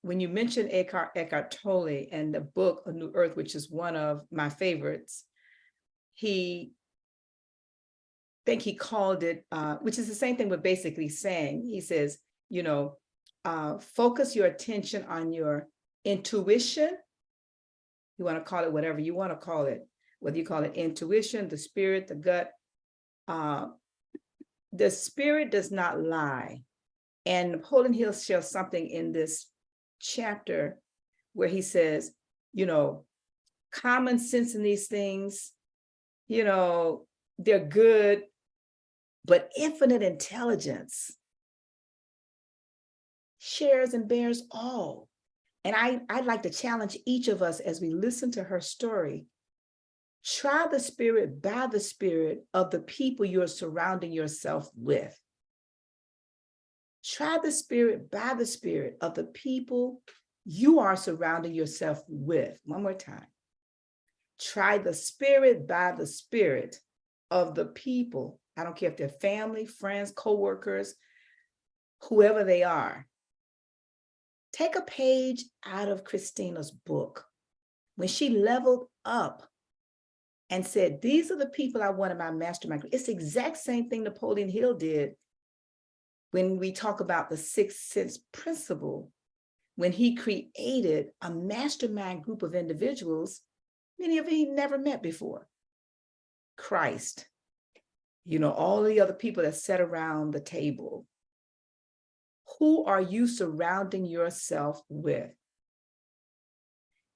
when you mentioned Eckhart Tolle and the book, A New Earth, which is one of my favorites, I think he called it, which is the same thing we're basically saying. He says, focus your attention on your intuition. You want to call it whatever you want to call it, whether you call it intuition, the spirit, the gut. The spirit does not lie. And Napoleon Hill shares something in this chapter where he says, common sense in these things, they're good, but infinite intelligence shares and bears all. And I'd like to challenge each of us as we listen to her story. Try the spirit by the spirit of the people you're surrounding yourself with. Try the spirit by the spirit of the people you are surrounding yourself with. One more time. Try the spirit by the spirit of the people. I don't care if they're family, friends, coworkers, whoever they are. Take a page out of Christina's book. When she leveled up and said, these are the people I want in my mastermind. It's the exact same thing Napoleon Hill did when we talk about the sixth sense principle, when he created a mastermind group of individuals, many of whom he never met before. Christ, all the other people that sat around the table. Who are you surrounding yourself with?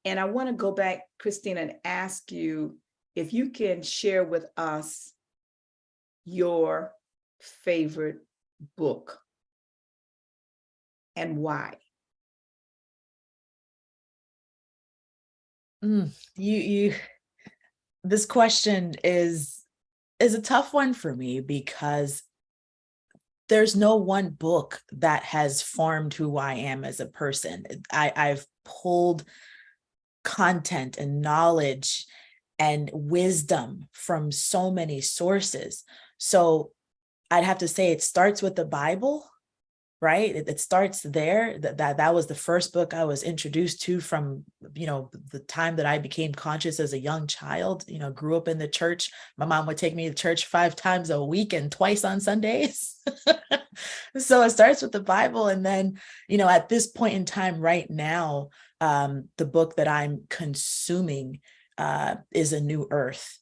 And I want to go back, Christina, and ask you if you can share with us your favorite book and why. This question is a tough one for me, because there's no one book that has formed who I am as a person. I've pulled content and knowledge and wisdom from so many sources. So I'd have to say it starts with the Bible, right? It starts there. That was the first book I was introduced to from, the time that I became conscious as a young child, grew up in the church. My mom would take me to church 5 times a week and twice on Sundays. So it starts with the Bible. And then, at this point in time right now, the book that I'm consuming is A New Earth.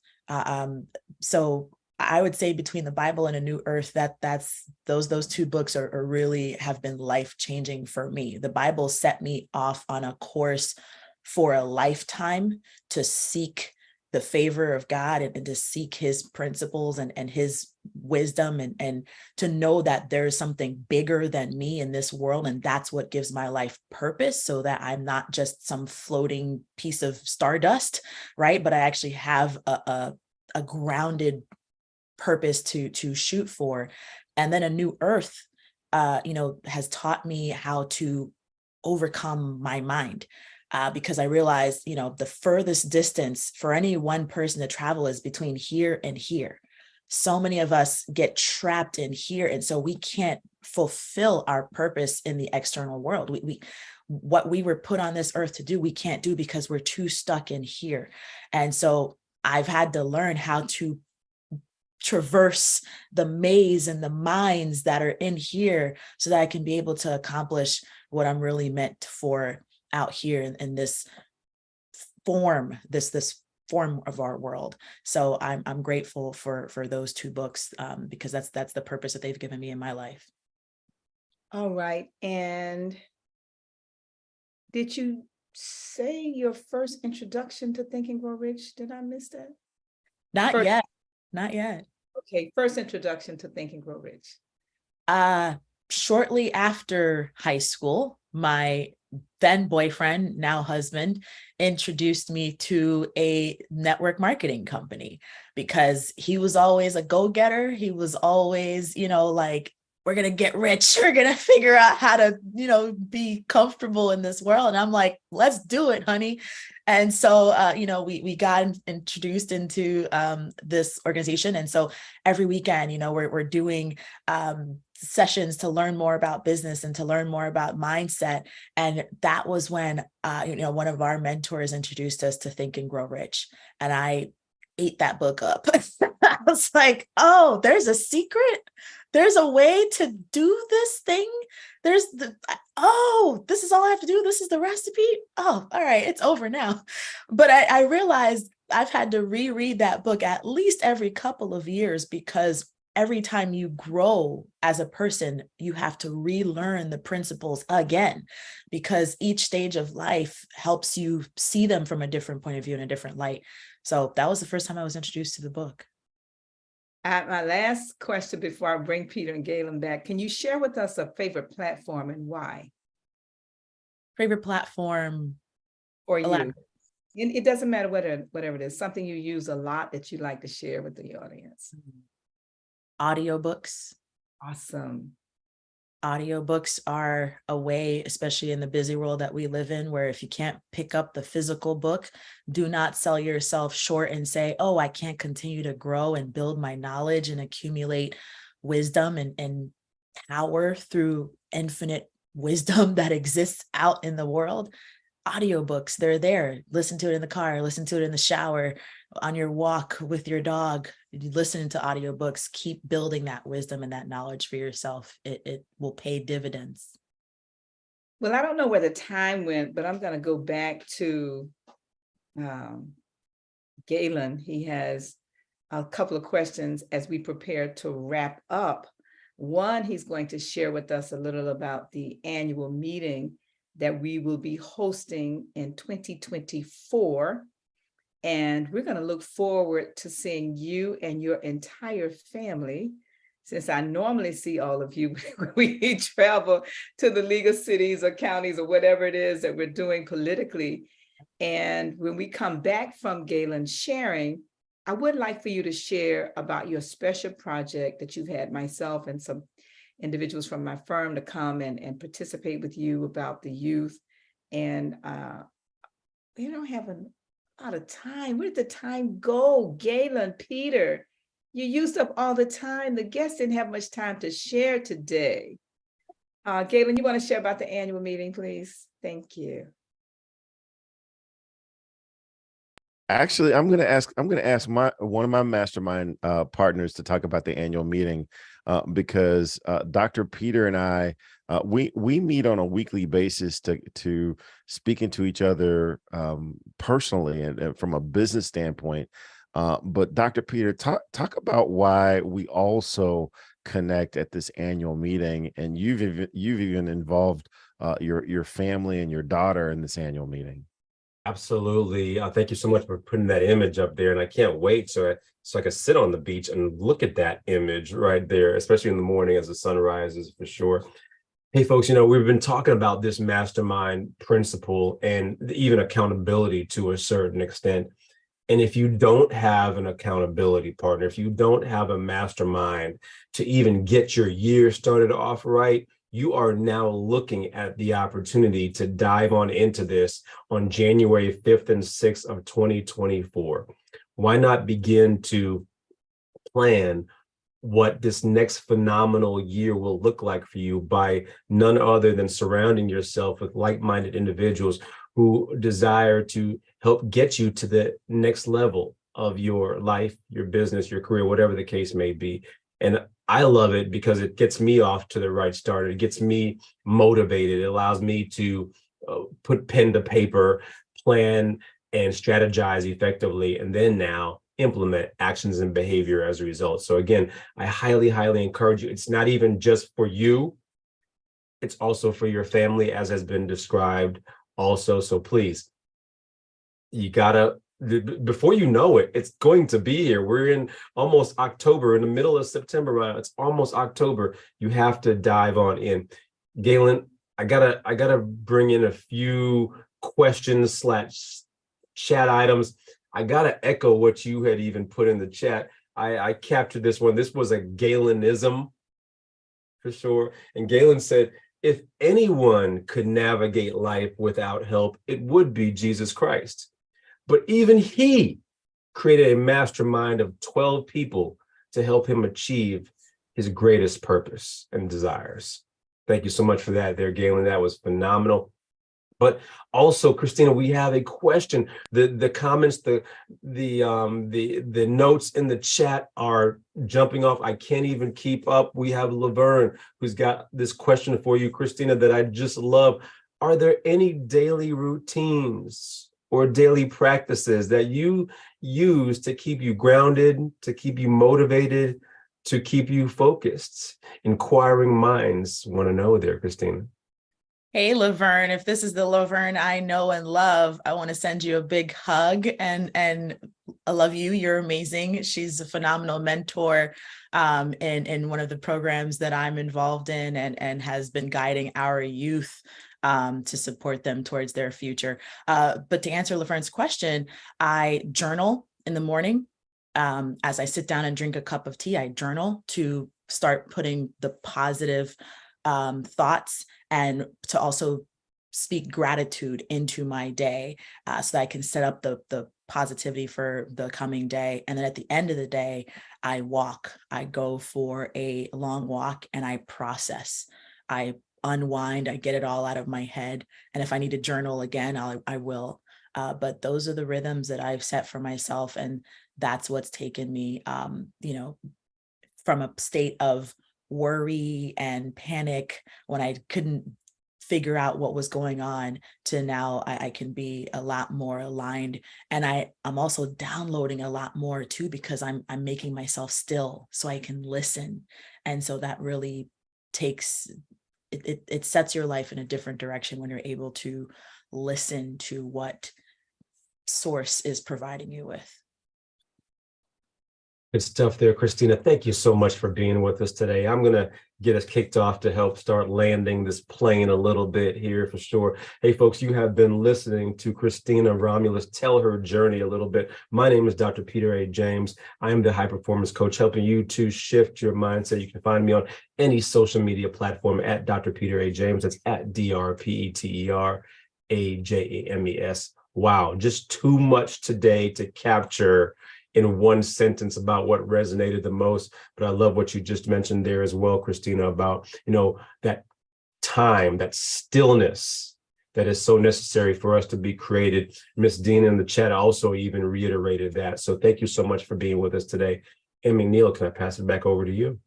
So I would say between the Bible and A New Earth, that's those 2 books are really have been life-changing for me. The Bible set me off on a course for a lifetime to seek the favor of God and to seek his principles and his wisdom and to know that there's something bigger than me in this world. And that's what gives my life purpose, so that I'm not just some floating piece of stardust, right? But I actually have a grounded purpose to shoot for. And then A New Earth, has taught me how to overcome my mind. Because I realized, the furthest distance for any one person to travel is between here and here. So many of us get trapped in here. And so we can't fulfill our purpose in the external world. What we were put on this earth to do, we can't do because we're too stuck in here. And so I've had to learn how to traverse the maze and the minds that are in here so that I can be able to accomplish what I'm really meant for out here in this form, this form of our world. So I'm grateful for those 2 books because that's the purpose that they've given me in my life. All right. And did you say your first introduction to Think and Grow Rich? Did I miss that? Not yet. Okay, first introduction to Think and Grow Rich. Shortly after high school, my then boyfriend, now husband, introduced me to a network marketing company because he was always a go-getter. He was always, like, we're going to get rich. We're going to figure out how to, be comfortable in this world. And I'm like, let's do it, honey. And so, we got introduced into this organization. And so every weekend, we're doing sessions to learn more about business and to learn more about mindset. And that was when, one of our mentors introduced us to Think and Grow Rich. And I ate that book up. I was like, oh, there's a secret. There's a way to do this thing. This is all I have to do. This is the recipe. Oh, all right. It's over now. But I realized I've had to reread that book at least every couple of years because every time you grow as a person, you have to relearn the principles again, because each stage of life helps you see them from a different point of view and a different light. So that was the first time I was introduced to the book. My last question before I bring Peter and Galen back, can you share with us a favorite platform and why? Favorite platform for you? It doesn't matter whatever it is, something you use a lot that you'd like to share with the audience. Audiobooks. Awesome. Audiobooks are a way, especially in the busy world that we live in, where if you can't pick up the physical book, do not sell yourself short and say, oh, I can't continue to grow and build my knowledge and accumulate wisdom and power through infinite wisdom that exists out in the world. Audiobooks, they're there. Listen to it in the car, listen to it in the shower, on your walk with your dog. You listen to audiobooks, keep building that wisdom and that knowledge for yourself. It will pay dividends. Well, I don't know where the time went, but I'm going to go back to Galen. He has a couple of questions as we prepare to wrap up. One, he's going to share with us a little about the annual meeting that we will be hosting in 2024. And we're going to look forward to seeing you and your entire family, since I normally see all of you when we travel to the legal cities or counties or whatever it is that we're doing politically. And when we come back from Galen's sharing, I would like for you to share about your special project that you've had myself and some individuals from my firm to come and participate with you about the youth. And we don't have a lot of time. Where did the time go? Galen, Peter, you used up all the time. The guests didn't have much time to share today. Galen, you want to share about the annual meeting, please? Thank you. Actually, I'm going to ask one of my mastermind partners to talk about the annual meeting because Dr. Peter and I we meet on a weekly basis to speaking to each other personally and from a business standpoint. But Dr. Peter, talk about why we also connect at this annual meeting, and you've even involved your family and your daughter in this annual meeting. Absolutely. Thank you so much for putting that image up there. And I can't wait so I can sit on the beach and look at that image right there, especially in the morning as the sun rises, for sure. Hey, folks, we've been talking about this mastermind principle and even accountability to a certain extent. And if you don't have an accountability partner, if you don't have a mastermind to even get your year started off right, you are now looking at the opportunity to dive on into this on January 5th and 6th of 2024. Why not begin to plan what this next phenomenal year will look like for you by none other than surrounding yourself with like-minded individuals who desire to help get you to the next level of your life, your business, your career, whatever the case may be. And I love it because it gets me off to the right start. It gets me motivated. It allows me to put pen to paper, plan and strategize effectively, and then now implement actions and behavior as a result. So again, I highly, highly encourage you. It's not even just for you. It's also for your family, as has been described also. So please, you gotta, before you know it, it's going to be here. We're in almost October, in the middle of September, right? It's almost October. You have to dive on in. Galen, I gotta bring in a few questions / chat items. I gotta echo what you had even put in the chat. I captured this one. This was a Galenism for sure. And Galen said, if anyone could navigate life without help, it would be Jesus Christ. But even he created a mastermind of 12 people to help him achieve his greatest purpose and desires. Thank you so much for that there, Galen. That was phenomenal. But also, Christina, we have a question. The comments, the notes in the chat are jumping off. I can't even keep up. We have Laverne, who's got this question for you, Christina, that I just love. Are there any daily routines or daily practices that you use to keep you grounded, to keep you motivated, to keep you focused? Inquiring minds want to know there, Christina. Hey, Laverne, if this is the Laverne I know and love, I want to send you a big hug and I love you. You're amazing. She's a phenomenal mentor in one of the programs that I'm involved in and has been guiding our youth to support them towards their future. But to answer Laverne's question, I journal in the morning. As I sit down and drink a cup of tea, I journal to start putting the positive thoughts and to also speak gratitude into my day so that I can set up the positivity for the coming day. And then at the end of the day, I go for a long walk and I process, I unwind, I get it all out of my head. And if I need to journal again, I will. But those are the rhythms that I've set for myself. And that's what's taken me, from a state of worry and panic when I couldn't figure out what was going on to now I can be a lot more aligned. And I'm also downloading a lot more too, because I'm making myself still so I can listen. And so that really takes, it sets your life in a different direction when you're able to listen to what source is providing you with. Good stuff there, Christina. Thank you so much for being with us today. I'm going to get us kicked off to help start landing this plane a little bit here for sure. Hey, folks, you have been listening to Christina Romulus tell her journey a little bit. My name is Dr. Peter A. James. I am the high performance coach helping you to shift your mindset. You can find me on any social media platform at Dr. Peter A. James. That's at DrPeterAjames. Wow, just too much today to capture in one sentence about what resonated the most. But I love what you just mentioned there as well, Christina, about, that time, that stillness that is so necessary for us to be created. Miss Dina in the chat also even reiterated that. So thank you so much for being with us today. And McNeil, can I pass it back over to you?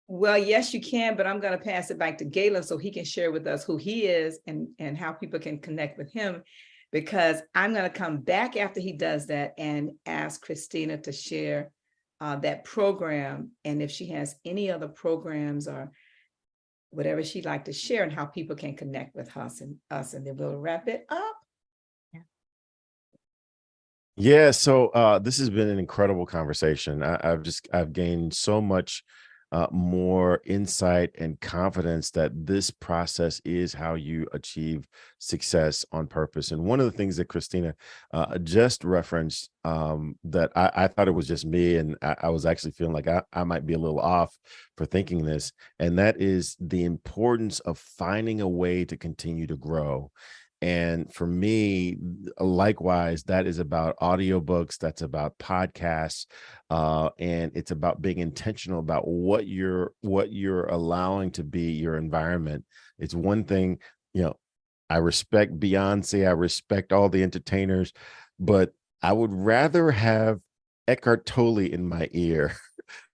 Well, yes, you can, but I'm going to pass it back to Galen so he can share with us who he is and how people can connect with him, because I'm going to come back after he does that and ask Christina to share that program, and if she has any other programs or whatever she'd like to share and how people can connect with us, and then we'll wrap it up. Yeah, so this has been an incredible conversation. I've gained so much more insight and confidence that this process is how you achieve success on purpose. And one of the things that Christina just referenced, that I thought it was just me, and I was actually feeling like I might be a little off for thinking this, and that is the importance of finding a way to continue to grow. And for me, likewise, that is about audiobooks, that's about podcasts, and it's about being intentional about what you're allowing to be your environment. It's one thing, I respect Beyonce, I respect all the entertainers, but I would rather have Eckhart Tolle in my ear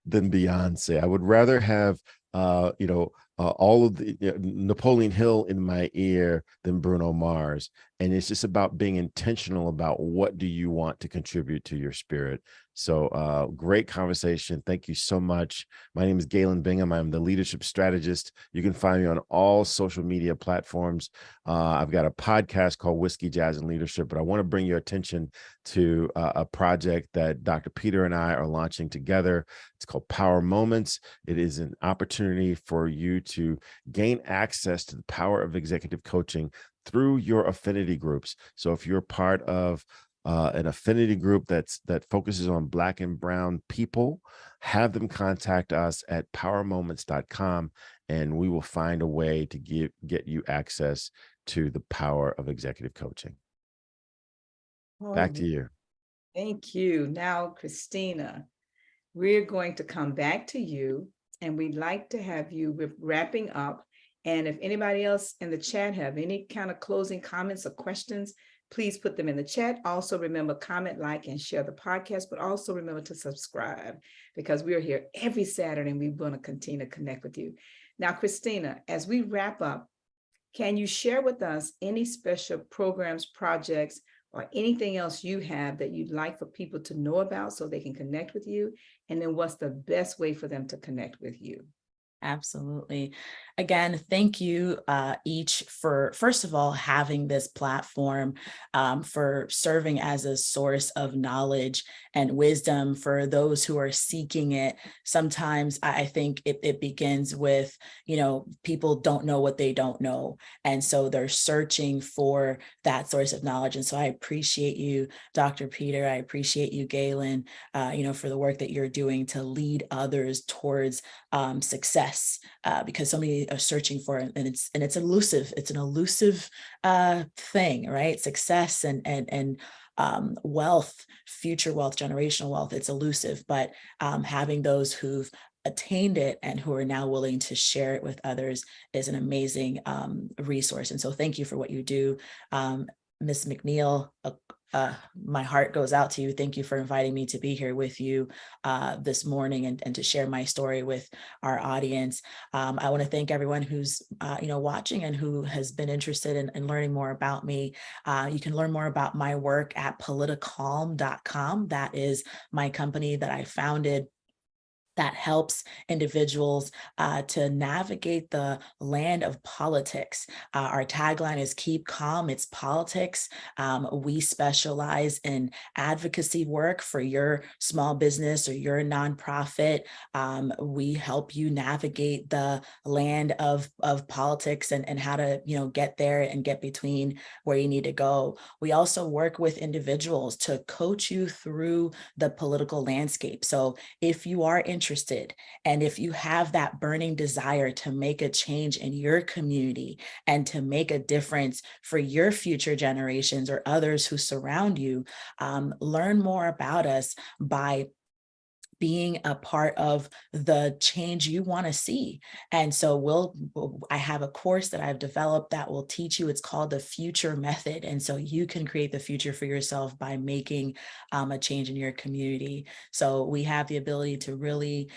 than Beyonce. I would rather have all of the Napoleon Hill in my ear than Bruno Mars. And it's just about being intentional about what do you want to contribute to your spirit. So great conversation. Thank you so much. My name is Galen Bingham. I'm the leadership strategist. You can find me on all social media platforms. I've got a podcast called Whiskey, Jazz, and Leadership, but I want to bring your attention to a project that Dr. Peter and I are launching together. It's called Power Moments. It is an opportunity for you to gain access to the power of executive coaching through your affinity groups. So if you're part of an affinity group that focuses on Black and Brown people, have them contact us at powermoments.com, and we will find a way to get you access to the power of executive coaching. Back to you. Thank you. Now, Christina, we're going to come back to you, and we'd like to have you wrapping up. And if anybody else in the chat have any kind of closing comments or questions, please put them in the chat. Also, remember, comment, like, and share the podcast, but also remember to subscribe, because we are here every Saturday and we want to continue to connect with you. Now, Christina, as we wrap up, can you share with us any special programs, projects, or anything else you have that you'd like for people to know about so they can connect with you? And then what's the best way for them to connect with you? Absolutely. Again, thank you each for, first of all, having this platform, for serving as a source of knowledge and wisdom for those who are seeking it. Sometimes I think it begins with, people don't know what they don't know. And so they're searching for that source of knowledge. And so I appreciate you, Dr. Peter. I appreciate you, Galen, for the work that you're doing to lead others towards success, because so many are searching for it, and it's elusive. It's an elusive thing, right? Success and wealth, future wealth, generational wealth. It's elusive, but having those who've attained it and who are now willing to share it with others is an amazing resource. And so thank you for what you do. Ms. McNeil, my heart goes out to you. Thank you for inviting me to be here with you this morning and to share my story with our audience. I want to thank everyone who's watching and who has been interested in learning more about me. You can learn more about my work at politicalm.com. That is my company that I founded that helps individuals to navigate the land of politics. Our tagline is "Keep Calm, It's Politics." We specialize in advocacy work for your small business or your nonprofit. We help you navigate the land of politics and how to get there and get between where you need to go. We also work with individuals to coach you through the political landscape. So if you are interested, and if you have that burning desire to make a change in your community and to make a difference for your future generations or others who surround you, learn more about us by being a part of the change you want to see. And so I have a course that I've developed that will teach you. It's called the Future Method. And so you can create the future for yourself by making a change in your community. So we have the ability to really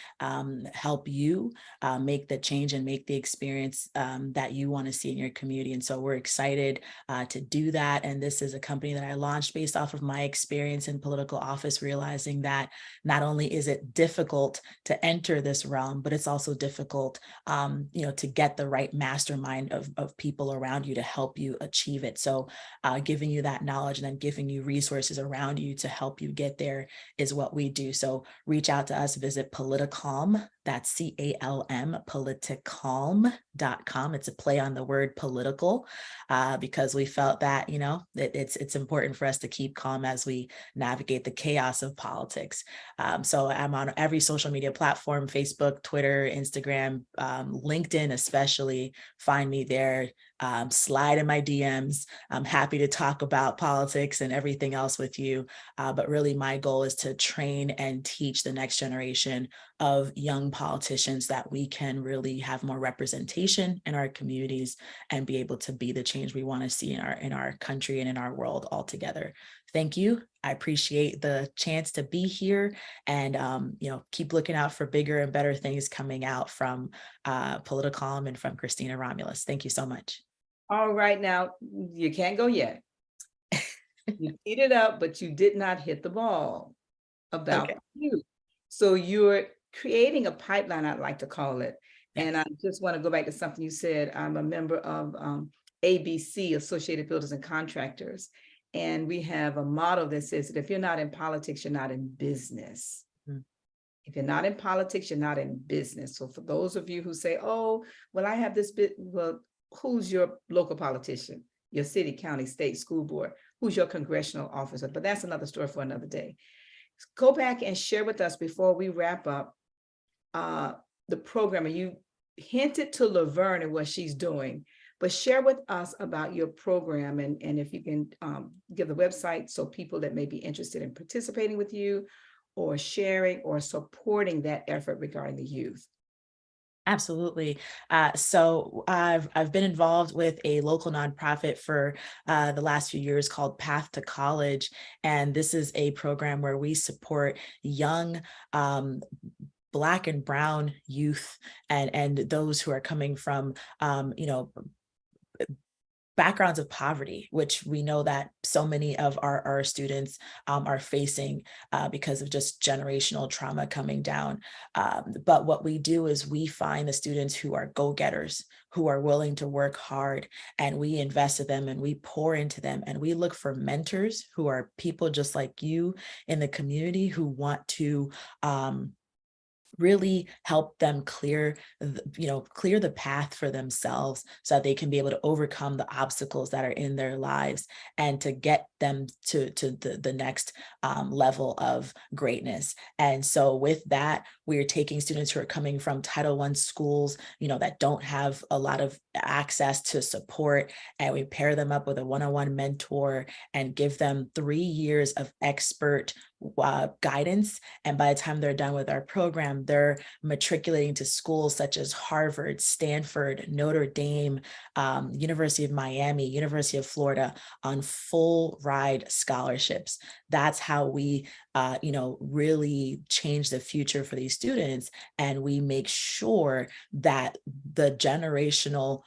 help you make the change and make the experience that you want to see in your community. And so we're excited to do that. And this is a company that I launched based off of my experience in political office, realizing that not only is it difficult to enter this realm, but it's also difficult, to get the right mastermind of people around you to help you achieve it. So giving you that knowledge and then giving you resources around you to help you get there is what we do. So reach out to us, visit Politicalm. That's CALM, politicalm.com. It's a play on the word political, because we felt that, it's important for us to keep calm as we navigate the chaos of politics. So I'm on every social media platform, Facebook, Twitter, Instagram, LinkedIn, especially. Find me there. Slide in my DMs. I'm happy to talk about politics and everything else with you. But really my goal is to train and teach the next generation of young politicians that we can really have more representation in our communities and be able to be the change we want to see in our country and in our world altogether. Thank you. I appreciate the chance to be here, and keep looking out for bigger and better things coming out from Politicalm and from CHRISTINA Romulus. Thank you so much. All right, now you can't go yet. You teed it up, but you did not hit the ball about you. So you're creating a pipeline, I'd like to call it. Yes. And I just want to go back to something you said. I'm a member of ABC, Associated Builders and Contractors. And we have a motto that says that if you're not in politics, you're not in business. Mm-hmm. If you're not in politics, you're not in business. So for those of you who say, oh, well, I have this bit, well, who's your local politician? Your city, county, state, school board? Who's your congressional officer? But that's another story for another day. Go back and share with us before we wrap up the program. And you hinted to Laverne and what she's doing, but share with us about your program, and if you can give the website so people that may be interested in participating with you or sharing or supporting that effort regarding the youth. Absolutely. So I've been involved with a local nonprofit for the last few years called Path to College. And this is a program where we support young Black and Brown youth and those who are coming from, backgrounds of poverty, which we know that so many of our students are facing because of just generational trauma coming down. But what we do is we find the students who are go-getters, who are willing to work hard, and we invest in them and we pour into them. And we look for mentors who are people just like you in the community who want to really help them clear the path for themselves so that they can be able to overcome the obstacles that are in their lives and to get them to the next level of greatness. And so with that, we're taking students who are coming from Title I schools, that don't have a lot of access to support, and we pair them up with a one-on-one mentor and give them 3 years of expert guidance. And by the time they're done with our program, they're matriculating to schools such as Harvard, Stanford, Notre Dame, University of Miami, University of Florida on full ride scholarships. That's how we, really change the future for these students. And we make sure that the generational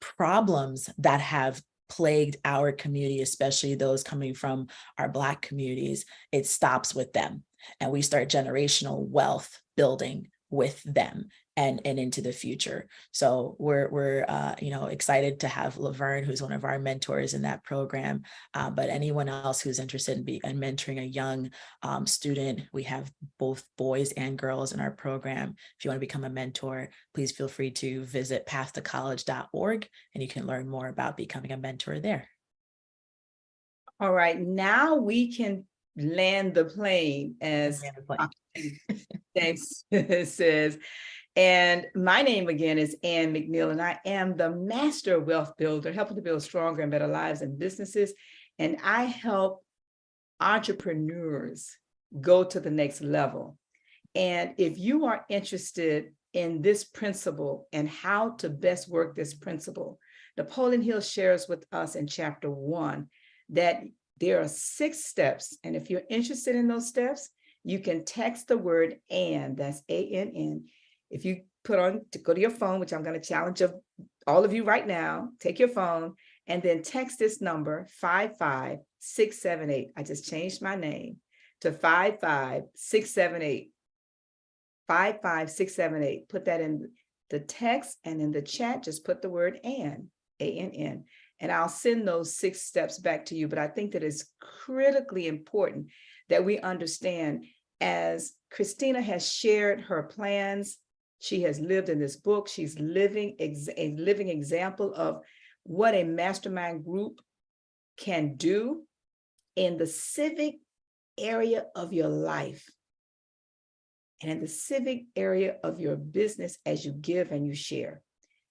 problems that have plagued our community, especially those coming from our Black communities, it stops with them. And we start generational wealth building with them and into the future. So we're excited to have Laverne, who's one of our mentors in that program. But anyone else who's interested in mentoring a young student, we have both boys and girls in our program. If you want to become a mentor, please feel free to visit pathtocollege.org and you can learn more about becoming a mentor there. All right, now we can land the plane, as James says. And my name again is Ann McNeil, and I am the Master Wealth Builder, helping to build stronger and better lives and businesses. And I help entrepreneurs go to the next level. And if you are interested in this principle and how to best work this principle, Napoleon Hill shares with us in chapter 1 that there are 6 steps. And if you're interested in those steps, you can text the word "and," that's ANN. If you put on to go to your phone, which I'm going to challenge all of you right now, take your phone and then text this number 55678. I just changed my name to 55678. 55678. Put that in the text, and in the chat, just put the word "and," ANN, and I'll send those 6 steps back to you. But I think that it's critically important that we understand, as Christina has shared her plans, she has lived in this book, she's a living example of what a mastermind group can do in the civic area of your life and in the civic area of your business as you give and you share.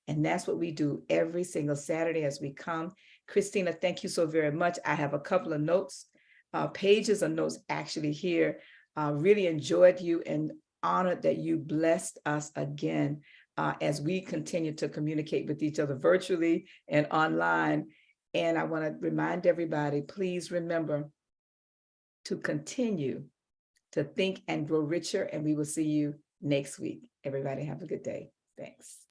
And that's what we do every single Saturday as we come. Christina, thank you so very much. I have a couple of notes, pages of notes actually here. Really enjoyed you and honored that you blessed us again as we continue to communicate with each other virtually and online. And I want to remind everybody, please remember to continue to think and grow richer, and we will see you next week. Everybody have a good day. Thanks.